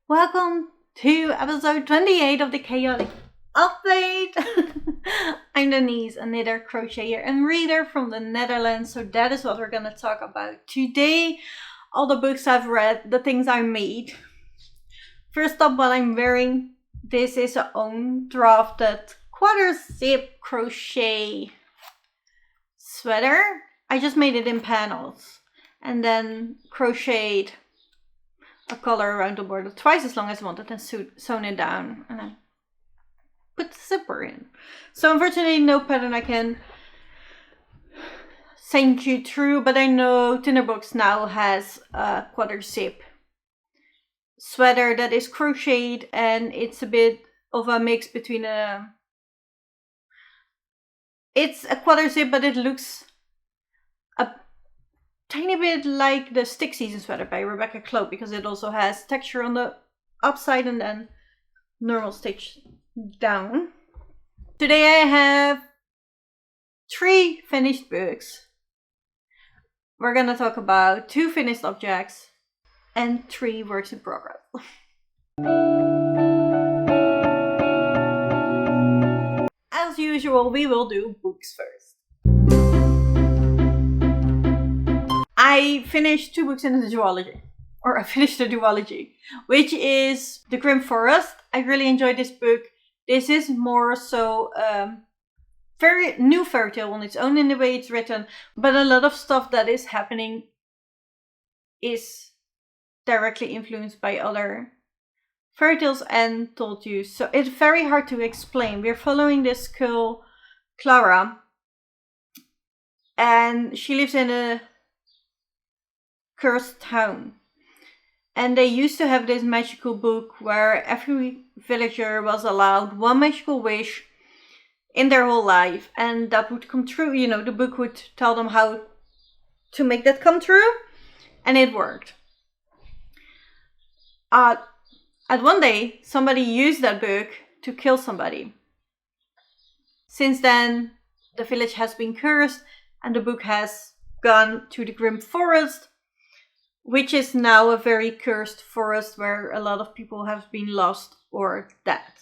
Welcome to episode 28 of the Chaotic Update. I'm Denise, a knitter, crocheter and reader from the Netherlands, so that is what we're going to talk about today. All the books I've read, the things I made. First up, what I'm wearing. This is a own drafted quarter zip crochet sweater. I just made it in panels and then crocheted a collar around the border twice as long as I wanted and sewn it down, and I put the zipper in. So unfortunately no pattern I can send you through, but I know Tinderbox now has a quarter zip sweater that is crocheted, and it's a bit of a mix between it's a quarter zip, but it looks a tiny bit like the Stick Season sweater by Rebecca Cloak, because it also has texture on the upside and then normal stitch down. Today I have 3 finished books. We're gonna talk about 2 finished objects and 3 works in progress. As usual, we will do books first. I finished 2 books in the duology, or I finished the duology, which is The Grim Forest. I really enjoyed this book. This is more so very new fairy tale on its own in the way it's written, but a lot of stuff that is happening is directly influenced by other fairy tales and told you. So it's very hard to explain. We're following this girl, Clara, and she lives in a cursed town, and they used to have this magical book where every villager was allowed 1 magical wish in their whole life, and that would come true. You know, the book would tell them how to make that come true, and it worked. At one day, somebody used that book to kill somebody. Since then, the village has been cursed, and the book has gone to the Grim Forest, which is now a very cursed forest where a lot of people have been lost or dead.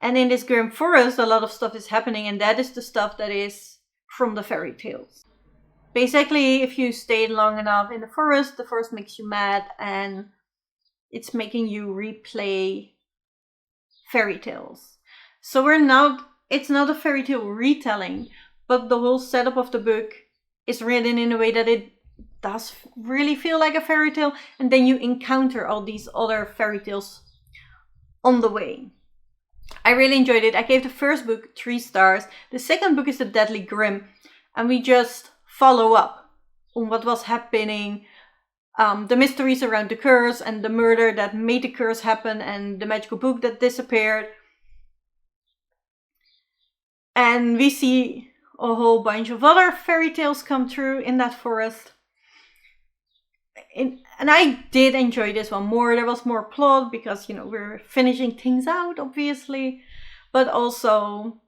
And in this Grim Forest, a lot of stuff is happening, and that is the stuff that is from the fairy tales. Basically, if you stay long enough in the forest makes you mad, and it's making you replay fairy tales. So it's not a fairy tale retelling, but the whole setup of the book is written in a way that it does really feel like a fairy tale, and then you encounter all these other fairy tales on the way. I really enjoyed it. I gave the first book 3 stars. The second book is The Deadly Grim, and we just follow up on what was happening, the mysteries around the curse and the murder that made the curse happen and the magical book that disappeared. And we see a whole bunch of other fairy tales come through in that forest. And I did enjoy this one more. There was more plot because, you know, we're finishing things out, obviously. But also,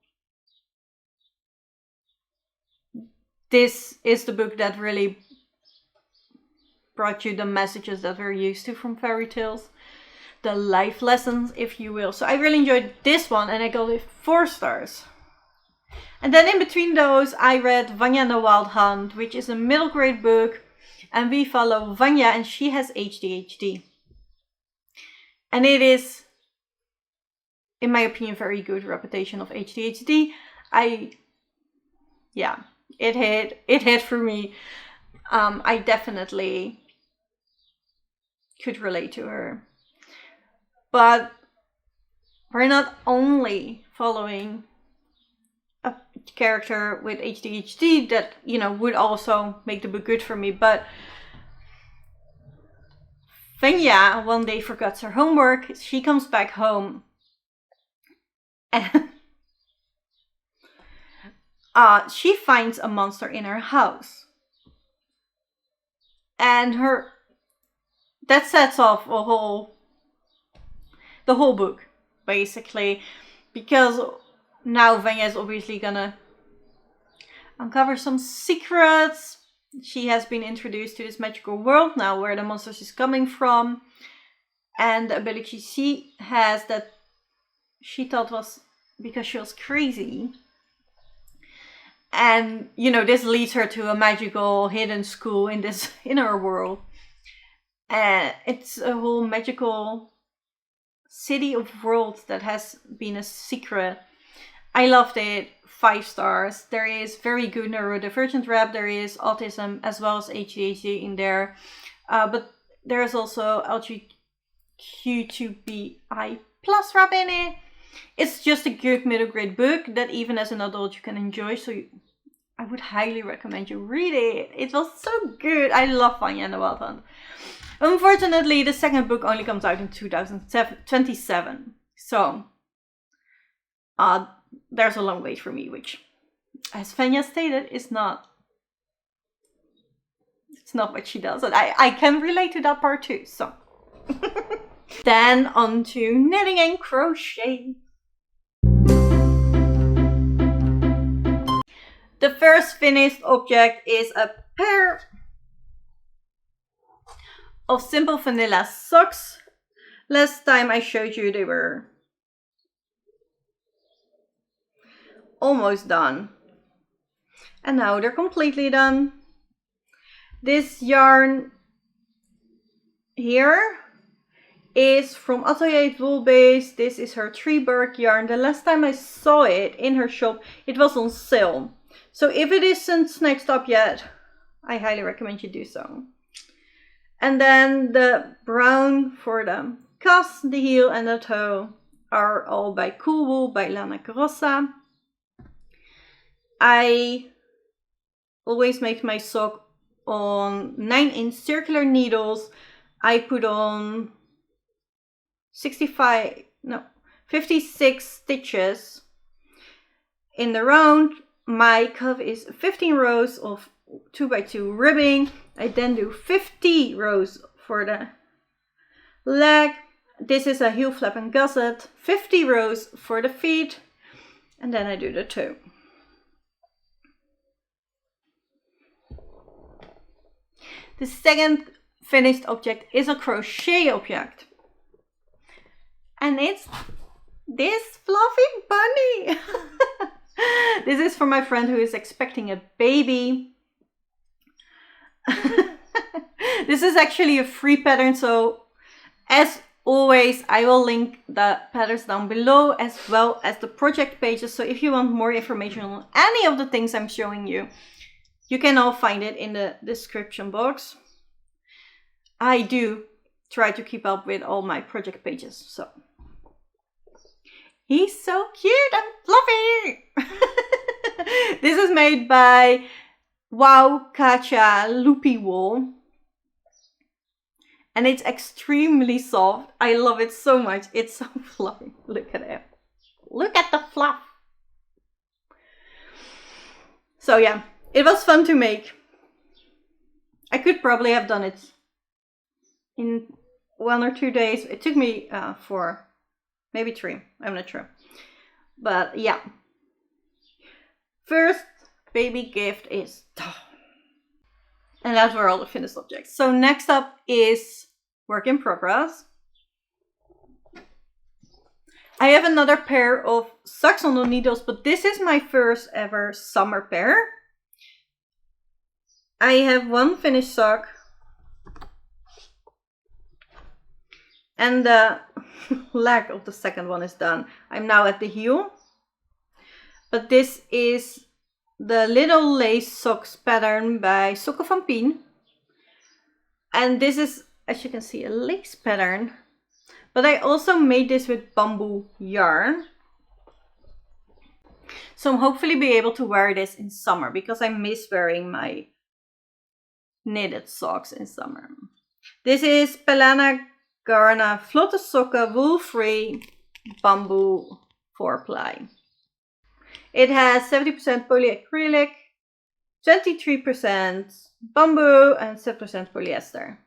this is the book that really brought you the messages that we're used to from fairy tales. The life lessons, if you will. So I really enjoyed this one, and I gave it 4 stars. And then in between those, I read Vanya and the Wild Hunt, which is a middle grade book. And we follow Vanya, and she has ADHD. And it is, in my opinion, very good reputation of ADHD. It hit for me. I definitely could relate to her. But we're not only following a character with ADHD that, you know, would also make the book good for me, but Vanya one day forgets her homework. She comes back home and she finds a monster in her house, and that sets off the whole book, basically, because now Vanya is obviously gonna uncover some secrets. She has been introduced to this magical world now where the monsters is coming from. And the ability she has that she thought was because she was crazy. And, you know, this leads her to a magical hidden school in this inner world. And it's a whole magical city of worlds that has been a secret. I loved it. 5 stars. There is very good neurodivergent rep. There is autism as well as ADHD in there. But there's also LGBTQI plus rep in it. It's just a good middle grade book that even as an adult you can enjoy. So I would highly recommend you read it. It was so good. I love Vanya and the Wild Hunt. Unfortunately, the second book only comes out in 2027. So there's a long wait for me, which, as Vanya stated, is not. It's not what she does, and I can relate to that part too. So then on to knitting and crochet. The first finished object is a pair of simple vanilla socks. Last time I showed you they were almost done. And now they're completely done. This yarn here is from Atelier Wool Base. This is her tree bark yarn. The last time I saw it in her shop, it was on sale. So if it isn't snatched up yet, I highly recommend you do so. And then the brown for the cuffs, the heel and the toe are all by Cool Wool by Lana Carossa. I always make my sock on 9-inch circular needles. I put on 56 stitches in the round. My cuff is 15 rows of 2x2 ribbing. I then do 50 rows for the leg. This is a heel flap and gusset. 50 rows for the feet. And then I do the toe. The second finished object is a crochet object. And it's this fluffy bunny. This is for my friend who is expecting a baby. This is actually a free pattern, so as always I will link the patterns down below as well as the project pages. So if you want more information on any of the things I'm showing you, you can all find it in the description box. I do try to keep up with all my project pages, so. He's so cute and fluffy! This is made by Wow Kacha Loopy Wool. And it's extremely soft. I love it so much. It's so fluffy. Look at it. Look at the fluff. So yeah, it was fun to make. I could probably have done it in 1 or 2 days. It took me 4, maybe 3. I'm not sure. But yeah. First baby gift is... And that's where all the finished objects. So next up is work in progress. I have another pair of socks on the needles, but this is my first ever summer pair. I have one finished sock. And the leg of the second one is done. I'm now at the heel. But this is the Little Lace Socks pattern by Sokken van Pien. And this is, as you can see, a lace pattern. But I also made this with bamboo yarn. So I'm hopefully be able to wear this in summer because I miss wearing my knitted socks in summer. This is Pelana Garna Vlotte Sokken Wool Free Bamboo 4-ply. It has 70% polyacrylic, 23% bamboo and 7% polyester.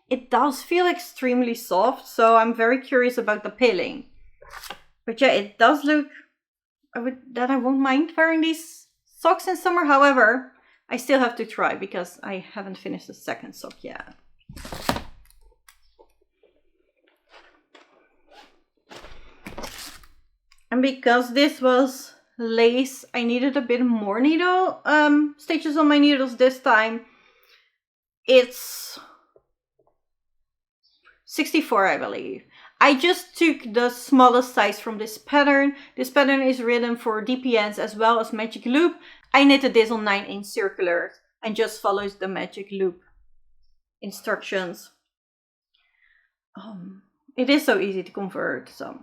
It does feel extremely soft, so I'm very curious about the pilling. But yeah, it does look that I won't mind wearing these socks in summer. However, I still have to try because I haven't finished the second sock yet. And because this was lace, I needed a bit more needle stitches on my needles this time. It's 64, I believe. I just took the smallest size from this pattern. This pattern is written for DPNs as well as magic loop. I knitted this on 9-inch circular and just follows the magic loop instructions. It is so easy to convert, so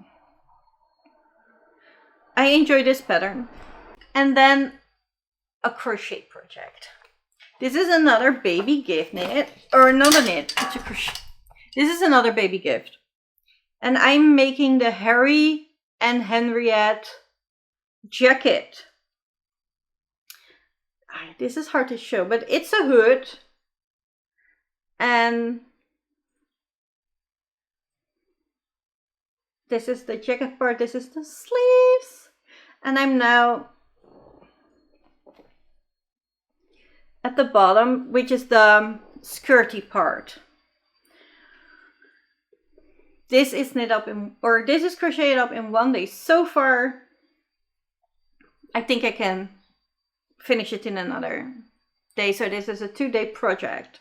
I enjoy this pattern. And then a crochet project. This is another baby gift knit, or not a knit, it's a crochet. This is another baby gift. And I'm making the Harry and Henriette jacket. This is hard to show, but it's a hood. And this is the jacket part, this is the sleeves. And I'm now at the bottom, which is the skirty part. This is knit up in, or this is crocheted up in 1 day. So far, I think I can finish it in another day. So this is a 2-day project.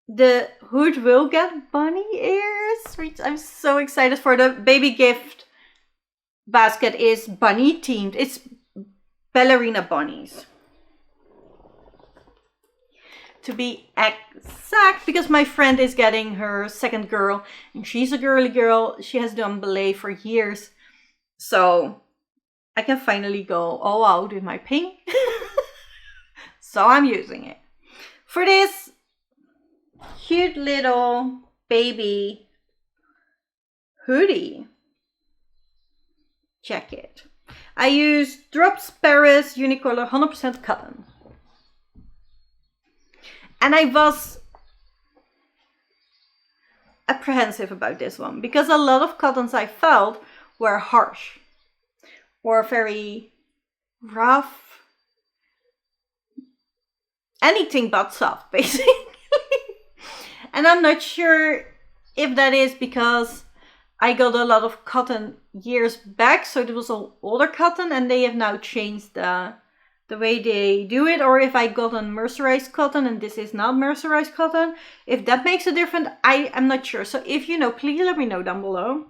The hood will get bunny ears, which I'm so excited for. The baby gift basket is bunny themed. It's ballerina bunnies, to be exact, because my friend is getting her second girl and she's a girly girl. She has done ballet for years, so I can finally go all out with my pink. So I'm using it for this cute little baby hoodie jacket. I used Drops Paris Unicolor 100% cotton. And I was apprehensive about this one because a lot of cottons I felt were harsh or very rough. Anything but soft, basically. And I'm not sure if that is because I got a lot of cotton years back, so it was all older cotton and they have now changed the way they do it, or if I got on mercerized cotton and this is not mercerized cotton. If that makes a difference, I am not sure. So if you know, please let me know down below.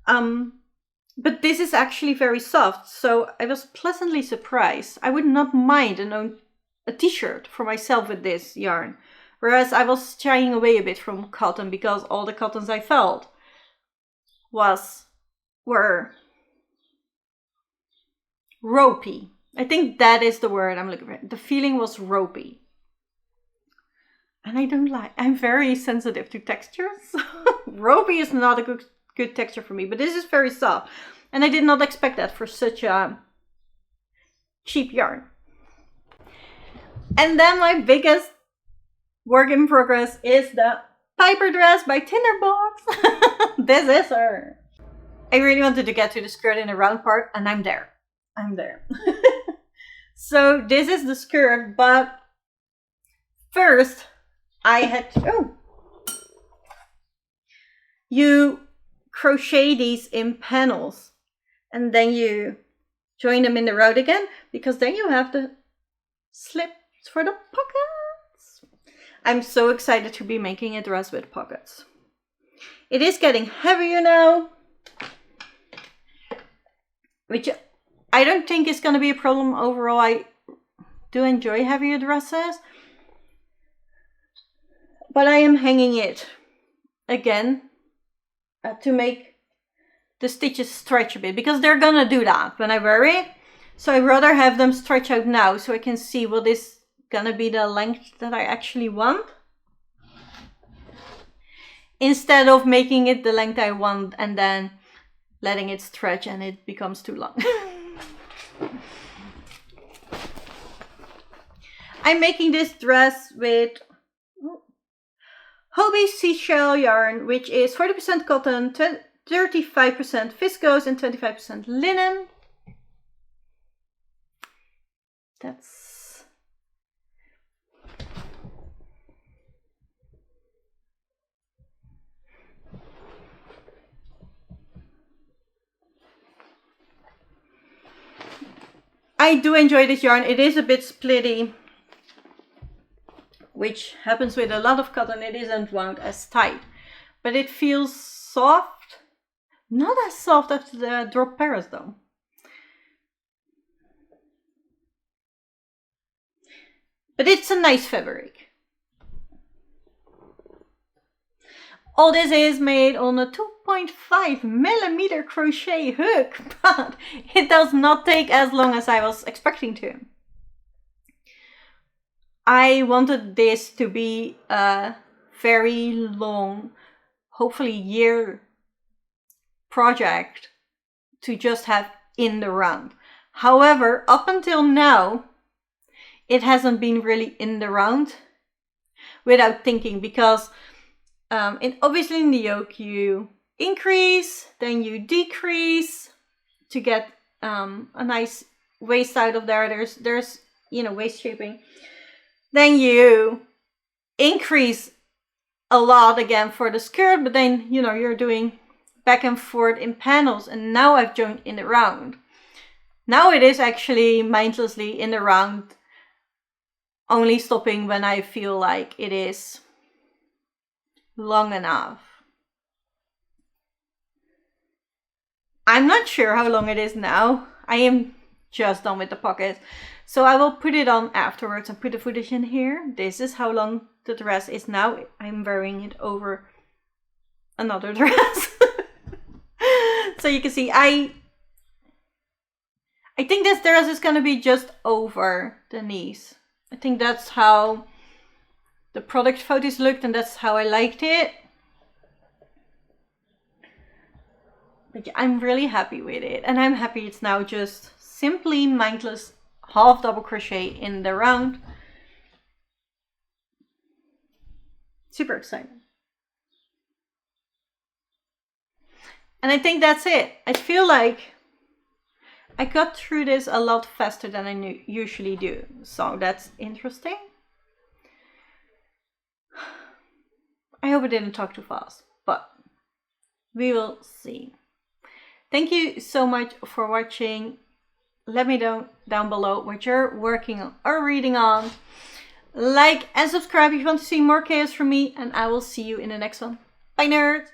But this is actually very soft, so I was pleasantly surprised. I would not mind a t-shirt for myself with this yarn. Whereas I was shying away a bit from cotton because all the cottons I felt were ropey. I think that is the word I'm looking for. The feeling was ropey. And I don't like, I'm very sensitive to textures. Ropey is not a good texture for me, but this is very soft. And I did not expect that for such a cheap yarn. And then my biggest work in progress is the Piper dress by Tinderbox. This is her. I really wanted to get to the skirt in the round part, and I'm there. So this is the skirt, but first I had to, you crochet these in panels and then you join them in the round again, because then you have the slips for the pockets. I'm so excited to be making a dress with pockets. It is getting heavier now, which I don't think is going to be a problem overall. I do enjoy heavier dresses, but I am hanging it again to make the stitches stretch a bit, because they're gonna do that when I wear it. So I'd rather have them stretch out now so I can see what is gonna be the length that I actually want, instead of making it the length I want and then letting it stretch and it becomes too long. I'm making this dress with Hobie seashell yarn, which is 40% cotton, 35% viscose and 25% linen. That's I do enjoy this yarn. It is a bit splitty, which happens with a lot of cotton. It isn't wound as tight, but it feels soft. Not as soft as the drop Paris though. But it's a nice fabric. All this is made on a 2.5mm crochet hook, but it does not take as long as I was expecting to. I wanted this to be a very long, hopefully year project to just have in the round. However, up until now, it hasn't been really in the round without thinking, because obviously in the yoke you increase, then you decrease to get a nice waist out of there. There's waist shaping. Then you increase a lot again for the skirt, but then you're doing back and forth in panels, and now I've joined in the round. Now it is actually mindlessly in the round, only stopping when I feel like it is long enough. I'm not sure how long it is now. I am just done with the pocket, so I will put it on afterwards and put the footage in here. This is how long the dress is now. I'm wearing it over another dress. So you can see I think this dress is going to be just over the knees. I think that's how the product photos looked, and that's how I liked it. But yeah, I'm really happy with it, and I'm happy it's now just simply mindless half double crochet in the round. Super exciting. And I think that's it. I feel like I got through this a lot faster than I usually do, so that's interesting. I hope I didn't talk too fast, but we will see. Thank you so much for watching. Let me know down below what you're working on or reading on. Like and subscribe if you want to see more chaos from me, and I will see you in the next one. Bye, nerds!